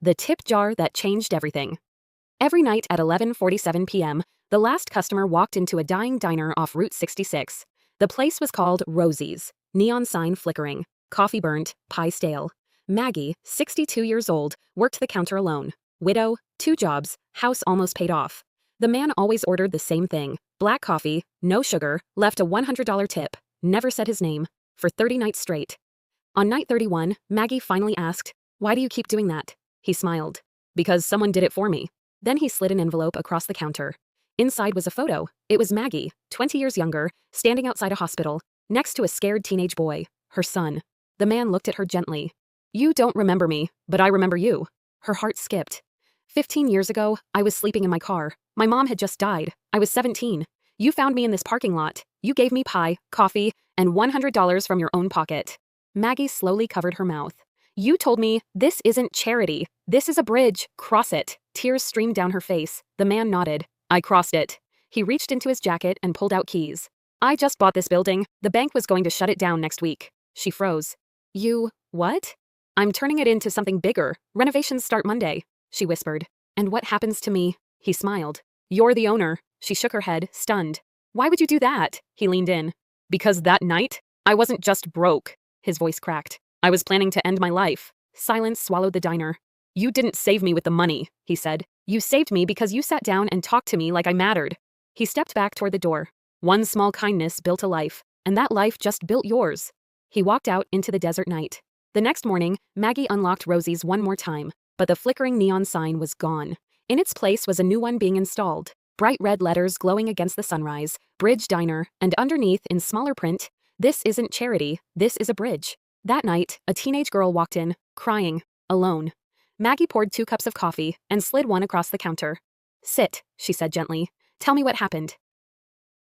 The tip jar that changed everything. Every night at 11:47 p.m., the last customer walked into a dying diner off Route 66. The place was called Rosie's, neon sign flickering, coffee burnt, pie stale. Maggie, 62 years old, worked the counter alone. Widow, 2 jobs, house almost paid off. The man always ordered the same thing, black coffee, no sugar, left a $100 tip, never said his name, for 30 nights straight. On night 31, Maggie finally asked, "Why do you keep doing that?" He smiled. "Because someone did it for me." Then he slid an envelope across the counter. Inside was a photo. It was Maggie, 20 years younger, standing outside a hospital, next to a scared teenage boy, her son. The man looked at her gently. "You don't remember me, but I remember you." Her heart skipped. 15 years ago, I was sleeping in my car. My mom had just died. I was 17. You found me in this parking lot. You gave me pie, coffee, and $100 from your own pocket." Maggie slowly covered her mouth. "You told me, this isn't charity. This is a bridge. Cross it." Tears streamed down her face. The man nodded. "I crossed it." He reached into his jacket and pulled out keys. "I just bought this building. The bank was going to shut it down next week." She froze. "You, what?" "I'm turning it into something bigger. Renovations start Monday," she whispered. "And what happens to me?" He smiled. "You're the owner." She shook her head, stunned. "Why would you do that?" He leaned in. "Because that night, I wasn't just broke." His voice cracked. "I was planning to end my life." Silence swallowed the diner. "You didn't save me with the money," he said. "You saved me because you sat down and talked to me like I mattered." He stepped back toward the door. "One small kindness built a life, and that life just built yours." He walked out into the desert night. The next morning, Maggie unlocked Rosie's one more time, but the flickering neon sign was gone. In its place was a new one being installed. Bright red letters glowing against the sunrise, Bridge Diner, and underneath, in smaller print, "This isn't charity, this is a bridge." That night, a teenage girl walked in, crying, alone. Maggie poured 2 cups of coffee and slid one across the counter. "Sit," she said gently. "Tell me what happened."